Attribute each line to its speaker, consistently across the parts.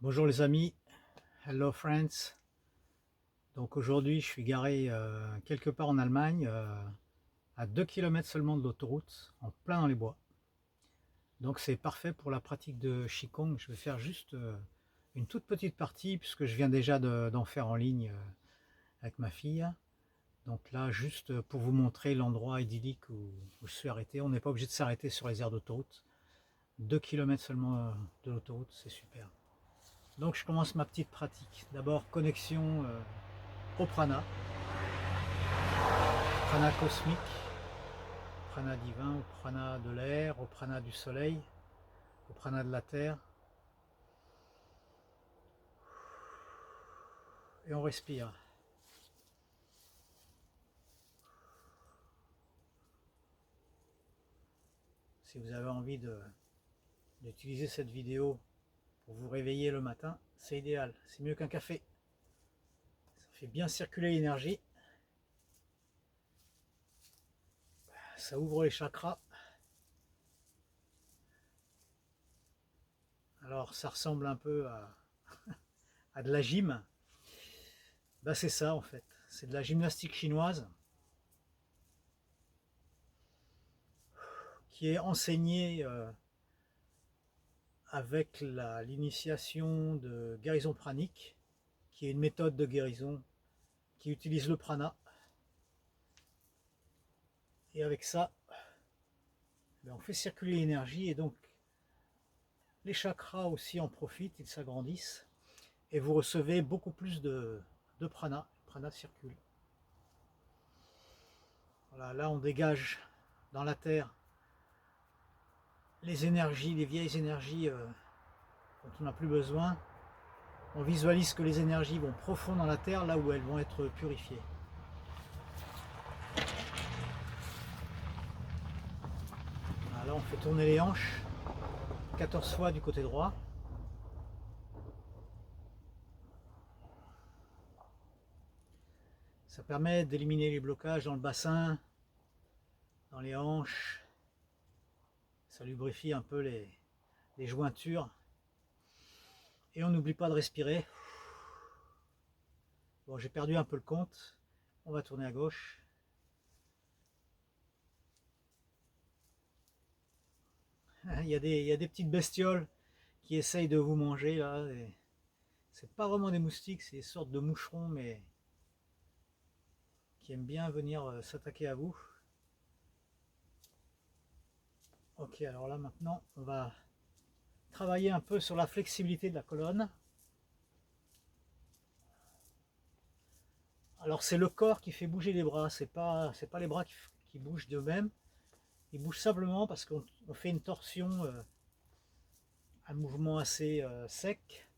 Speaker 1: Bonjour les amis, hello friends. Donc aujourd'hui je suis garé quelque part en Allemagne, à 2 kilomètres seulement de l'autoroute, en plein dans les bois. Donc c'est parfait pour la pratique de Qigong. Je vais faire juste une toute petite partie puisque je viens déjà d'en faire en ligne avec ma fille. Donc là juste pour vous montrer l'endroit idyllique où je suis arrêté. On n'est pas obligé de s'arrêter sur les aires d'autoroute. 2 kilomètres seulement de l'autoroute, c'est super. Donc je commence ma petite pratique. D'abord connexion au prana, prana cosmique, prana divin, au prana de l'air, au prana du soleil, au prana de la terre. Et on respire. Si vous avez envie d'utiliser cette vidéo pour vous réveiller le matin, c'est idéal. C'est mieux qu'un café. Ça fait bien circuler l'énergie. Ça ouvre les chakras. Alors ça ressemble un peu à de la gym. Ben, c'est ça en fait. C'est de la gymnastique chinoise qui est enseignée avec l'initiation de guérison pranique, qui est une méthode de guérison qui utilise le prana. Et avec ça, on fait circuler l'énergie et donc les chakras aussi en profitent, ils s'agrandissent et vous recevez beaucoup plus de prana. Le prana circule. Voilà, là on dégage dans la terre les énergies, les vieilles énergies dont on n'a plus besoin. On visualise que les énergies vont profond dans la terre, là où elles vont être purifiées. Voilà, là on fait tourner les hanches 14 fois du côté droit. Ça permet d'éliminer les blocages dans le bassin, dans les hanches. Ça lubrifie un peu les jointures. Et on n'oublie pas de respirer. Bon, j'ai perdu un peu le compte. On va tourner à gauche. Il y a des petites bestioles qui essayent de vous manger là. C'est pas vraiment des moustiques, c'est des sortes de moucherons, mais qui aiment bien venir s'attaquer à vous. Ok, alors là maintenant, on va travailler un peu sur la flexibilité de la colonne. Alors c'est le corps qui fait bouger les bras, c'est pas les bras qui bougent d'eux-mêmes. Ils bougent simplement parce qu'on fait une torsion, un mouvement assez sec,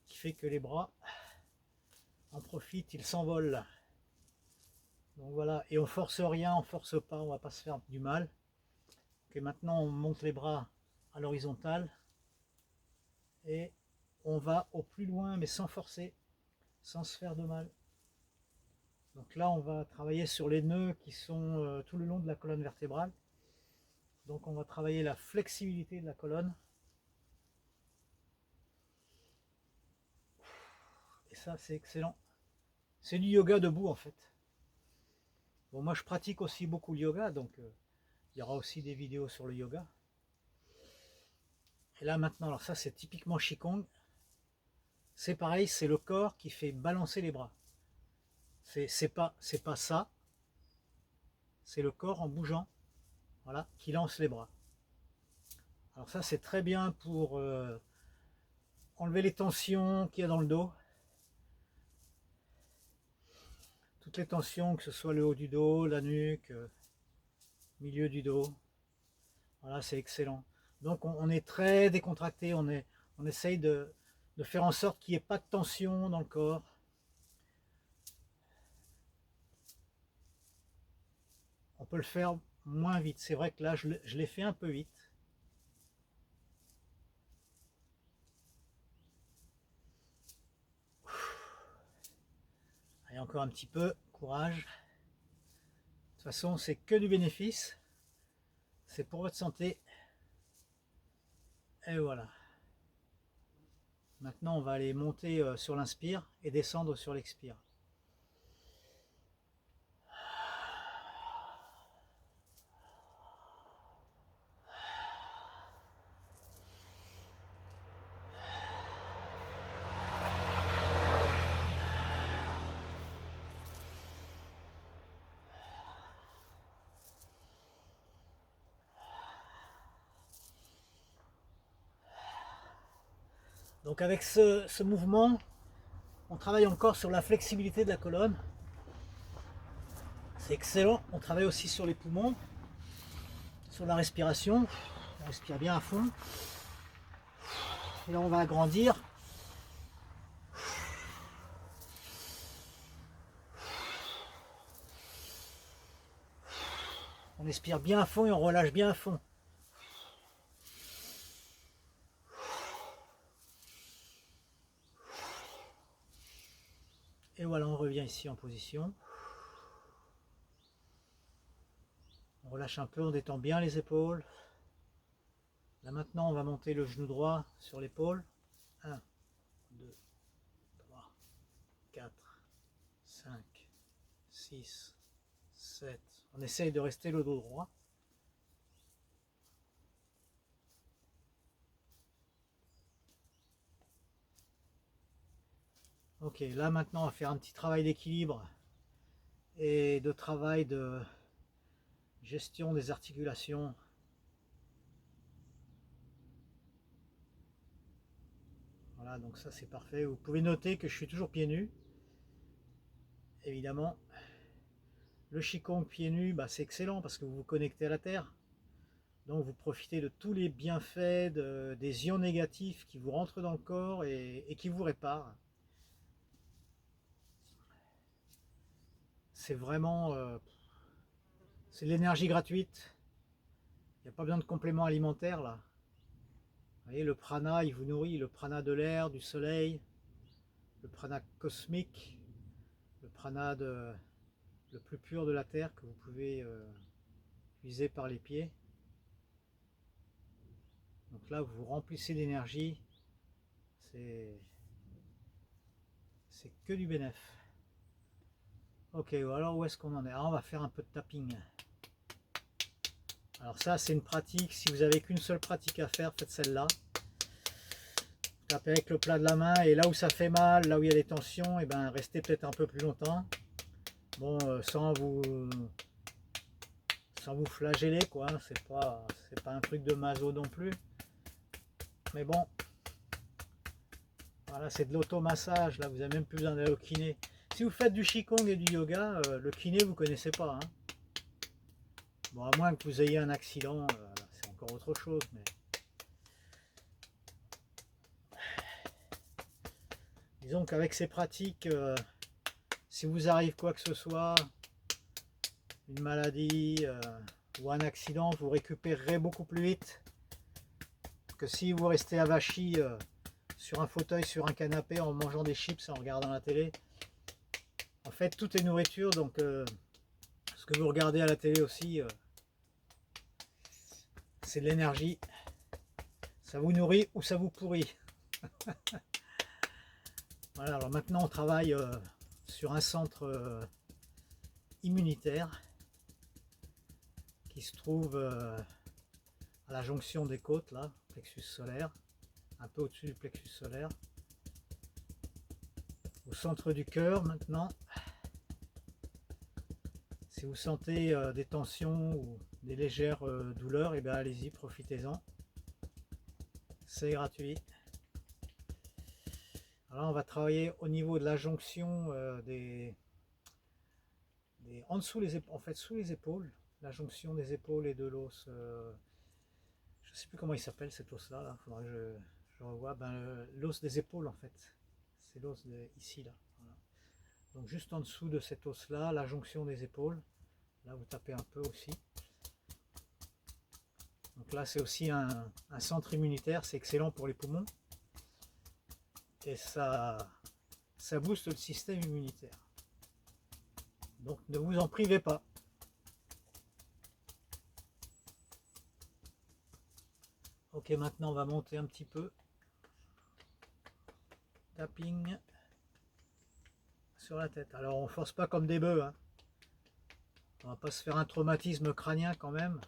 Speaker 1: qui fait que les bras en profitent, ils s'envolent. Donc voilà, et on force rien, on force pas, on va pas se faire du mal. Ok, maintenant on monte les bras à l'horizontale et on va au plus loin mais sans forcer, sans se faire de mal. Donc là on va travailler sur les nœuds qui sont tout le long de la colonne vertébrale. Donc on va travailler la flexibilité de la colonne. Et ça c'est excellent. C'est du yoga debout en fait. Bon, moi je pratique aussi beaucoup le yoga, donc il y aura aussi des vidéos sur le yoga. Et là maintenant, alors ça c'est typiquement Qigong. C'est pareil, c'est le corps qui fait balancer les bras. C'est pas ça, c'est le corps en bougeant, voilà, qui lance les bras. Alors ça c'est très bien pour enlever les tensions qu'il y a dans le dos. Toutes les tensions, que ce soit le haut du dos, la nuque, milieu du dos. Voilà, c'est excellent. Donc on est très décontracté, on essaye de faire en sorte qu'il n'y ait pas de tension dans le corps. On peut le faire moins vite. C'est vrai que là, je l'ai fait un peu vite. Allez, encore un petit peu, courage. De toute façon, c'est que du bénéfice. C'est pour votre santé. Et voilà. Maintenant, on va aller monter sur l'inspire et descendre sur l'expire. Donc avec ce mouvement, on travaille encore sur la flexibilité de la colonne. C'est excellent. On travaille aussi sur les poumons, sur la respiration. On respire bien à fond. Et là, on va agrandir. On expire bien à fond et on relâche bien à fond. Et voilà, on revient ici en position. On relâche un peu, on détend bien les épaules. Là maintenant, on va monter le genou droit sur l'épaule. 1, 2, 3, 4, 5, 6, 7. On essaye de rester le dos droit. Ok, là maintenant, on va faire un petit travail d'équilibre et de travail de gestion des articulations. Voilà, donc ça c'est parfait. Vous pouvez noter que je suis toujours pieds nus. Évidemment, le Qigong pieds nus, bah, c'est excellent parce que vous vous connectez à la terre. Donc vous profitez de tous les bienfaits des ions négatifs qui vous rentrent dans le corps et qui vous réparent. C'est vraiment c'est de l'énergie gratuite. Il n'y a pas besoin de compléments alimentaires là. Vous voyez, le prana, il vous nourrit, le prana de l'air, du soleil, le prana cosmique, le prana le plus pur de la terre que vous pouvez puiser par les pieds. Donc là, vous vous remplissez d'énergie, c'est que du bénéf. Ok, alors où est-ce qu'on en est? Alors on va faire un peu de tapping. Alors ça, c'est une pratique, si vous n'avez qu'une seule pratique à faire, faites celle-là. Tapez avec le plat de la main et là où ça fait mal, là où il y a des tensions, et ben restez peut-être un peu plus longtemps. Bon, sans vous flageller quoi, c'est pas un truc de maso non plus. Mais bon, voilà, c'est de l'automassage, là vous n'avez même plus besoin d'aller au kiné. Si vous faites du Qigong et du yoga, le kiné vous connaissez pas. Hein. Bon, à moins que vous ayez un accident, c'est encore autre chose. Mais disons qu'avec ces pratiques, si vous arrive quoi que ce soit, une maladie ou un accident, vous récupérerez beaucoup plus vite que si vous restez avachi sur un fauteuil, sur un canapé, en mangeant des chips, en regardant la télé. En fait, tout est nourriture, donc ce que vous regardez à la télé aussi, c'est de l'énergie. Ça vous nourrit ou ça vous pourrit. Voilà, alors maintenant on travaille sur un centre immunitaire qui se trouve à la jonction des côtes, là, plexus solaire, un peu au-dessus du plexus solaire. Au centre du cœur maintenant. Si vous sentez des tensions ou des légères douleurs, et bien allez-y, profitez-en. C'est gratuit. Alors on va travailler au niveau de la jonction en dessous les épaules, en fait sous les épaules, la jonction des épaules et de l'os. Je ne sais plus comment il s'appelle cet os là, faudra que je revoie. Ben, l'os des épaules en fait. C'est l'os ici là. Voilà. Donc juste en dessous de cet os là, la jonction des épaules. Là vous tapez un peu aussi. Donc là c'est aussi un centre immunitaire, c'est excellent pour les poumons. Et ça booste le système immunitaire. Donc ne vous en privez pas. Ok, maintenant on va monter un petit peu. tapping sur la tête. Alors on force pas comme des bœufs, hein. On va pas se faire un traumatisme crânien quand même.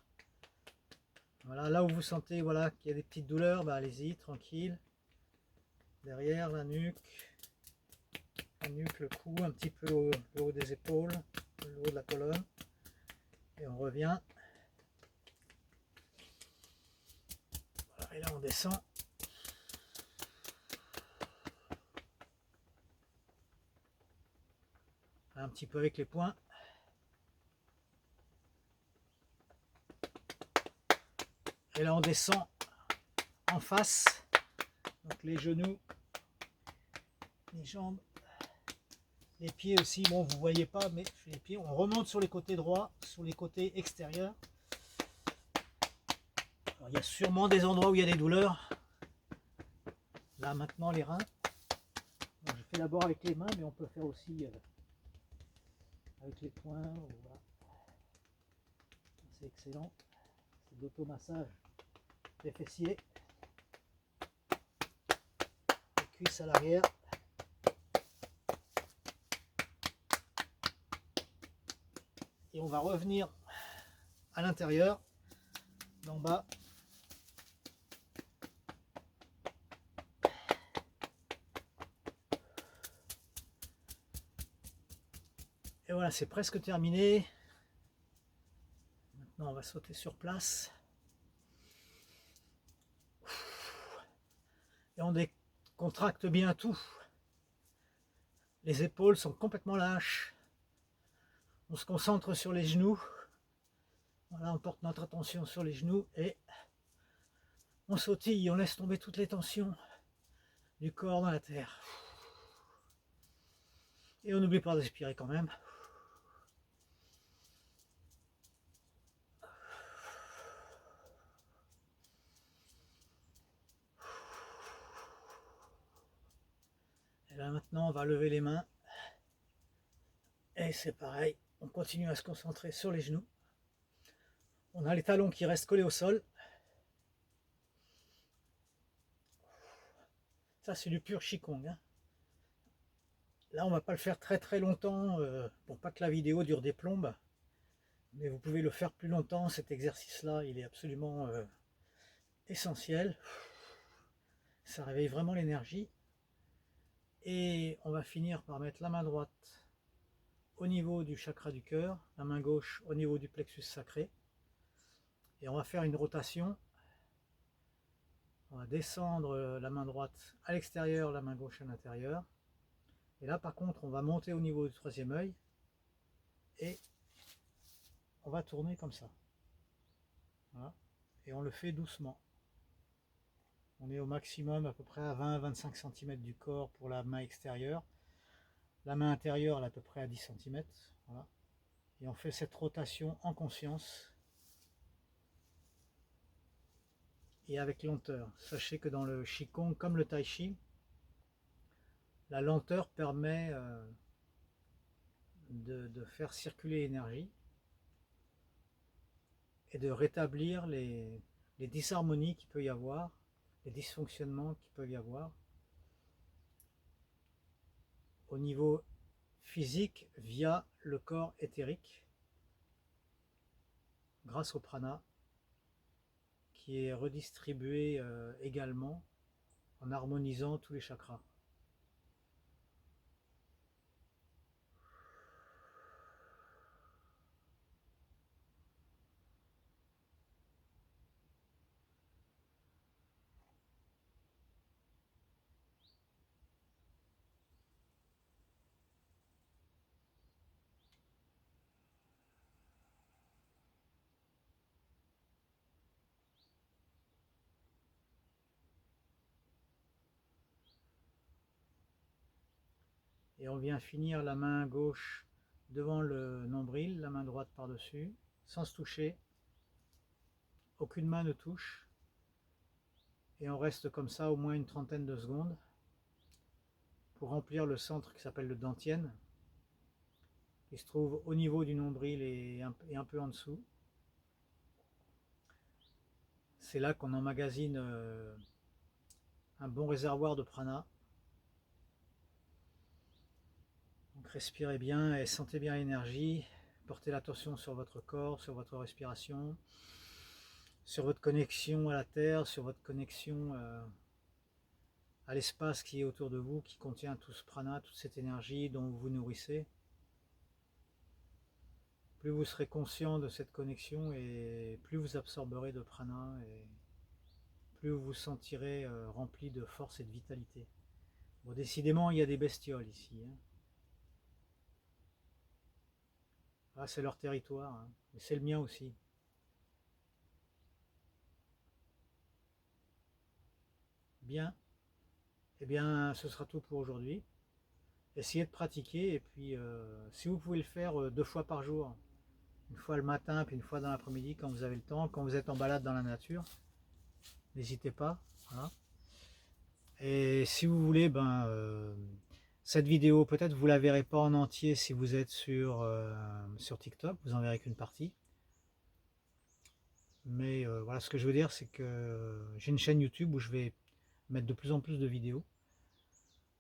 Speaker 1: Voilà, là où vous sentez voilà, qu'il y a des petites douleurs, bah, allez-y, tranquille. Derrière la nuque, le cou, un petit peu le haut des épaules, le haut de la colonne. Et on revient. Voilà, et là on descend. Un petit peu avec les poings. Et là on descend en face. Donc les genoux, les jambes, les pieds aussi. Bon, vous voyez pas, mais les pieds. On remonte sur les côtés droits, sur les côtés extérieurs. Alors, il y a sûrement des endroits où il y a des douleurs. Là maintenant les reins. Bon, je fais d'abord avec les mains, mais on peut faire aussi avec les poings. Voilà. C'est excellent. C'est de l'automassage des fessiers. Les cuisses à l'arrière. Et on va revenir à l'intérieur, d'en bas. Et voilà, c'est presque terminé. Maintenant, on va sauter sur place. Et on décontracte bien tout. Les épaules sont complètement lâches. On se concentre sur les genoux. Voilà, on porte notre attention sur les genoux et on sautille, on laisse tomber toutes les tensions du corps dans la terre. Et on n'oublie pas de respirer quand même. Et là maintenant, on va lever les mains. Et c'est pareil, on continue à se concentrer sur les genoux. On a les talons qui restent collés au sol. Ça, c'est du pur Qigong, hein. Là, on va pas le faire très très longtemps pour pas que la vidéo dure des plombes. Mais vous pouvez le faire plus longtemps. Cet exercice-là, il est absolument essentiel. Ça réveille vraiment l'énergie. Et on va finir par mettre la main droite au niveau du chakra du cœur, la main gauche au niveau du plexus sacré. Et on va faire une rotation. On va descendre la main droite à l'extérieur, la main gauche à l'intérieur. Et là par contre on va monter au niveau du troisième œil et on va tourner comme ça. Voilà. Et on le fait doucement. On est au maximum à peu près à 20-25 cm du corps pour la main extérieure. La main intérieure elle est à peu près à 10 cm. Voilà. Et on fait cette rotation en conscience et avec lenteur. Sachez que dans le Qigong comme le Tai Chi, la lenteur permet de faire circuler l'énergie et de rétablir les disharmonies qu'il peut y avoir, les dysfonctionnements qu'il peut y avoir au niveau physique via le corps éthérique grâce au prana qui est redistribué également en harmonisant tous les chakras. Et on vient finir la main gauche devant le nombril, la main droite par-dessus, sans se toucher. Aucune main ne touche. Et on reste comme ça au moins une trentaine de secondes pour remplir le centre qui s'appelle le dantian. Il se trouve au niveau du nombril et un peu en dessous. C'est là qu'on emmagasine un bon réservoir de prana. respirez bien et sentez bien l'énergie. Portez l'attention sur votre corps, sur votre respiration, sur votre connexion à la terre, sur votre connexion à l'espace qui est autour de vous, qui contient tout ce prana, toute cette énergie dont vous vous nourrissez. Plus vous serez conscient de cette connexion et plus vous absorberez de prana et plus vous vous sentirez rempli de force et de vitalité. Bon, décidément, il y a des bestioles ici. Hein. Ah, c'est leur territoire, hein. Et c'est le mien aussi. Bien, eh bien, ce sera tout pour aujourd'hui. Essayez de pratiquer et puis si vous pouvez le faire 2 fois par jour, une fois le matin puis une fois dans l'après-midi quand vous avez le temps, quand vous êtes en balade dans la nature, n'hésitez pas. Voilà. Et si vous voulez, cette vidéo, peut-être vous la verrez pas en entier si vous êtes sur TikTok, vous en verrez qu'une partie. Mais voilà, ce que je veux dire, c'est que j'ai une chaîne YouTube où je vais mettre de plus en plus de vidéos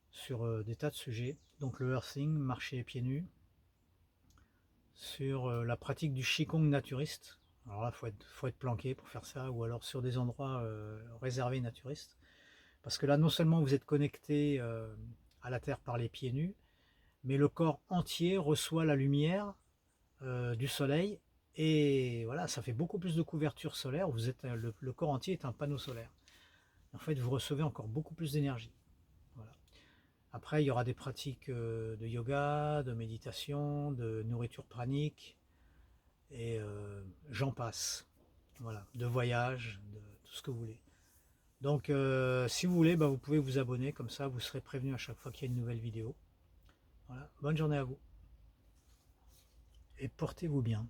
Speaker 1: sur des tas de sujets. Donc le earthing, marcher pieds nus, sur la pratique du Qigong naturiste. Alors là, faut être planqué pour faire ça, ou alors sur des endroits réservés naturistes. Parce que là, non seulement vous êtes connecté à la terre par les pieds nus, mais le corps entier reçoit la lumière du soleil. Et voilà, ça fait beaucoup plus de couverture solaire. Vous êtes, le corps entier est un panneau solaire. En fait, vous recevez encore beaucoup plus d'énergie. Voilà. Après, il y aura des pratiques de yoga, de méditation, de nourriture pranique, et j'en passe. Voilà, de voyage, de tout ce que vous voulez. Donc, si vous voulez, vous pouvez vous abonner, comme ça vous serez prévenu à chaque fois qu'il y a une nouvelle vidéo. Voilà, bonne journée à vous et portez-vous bien.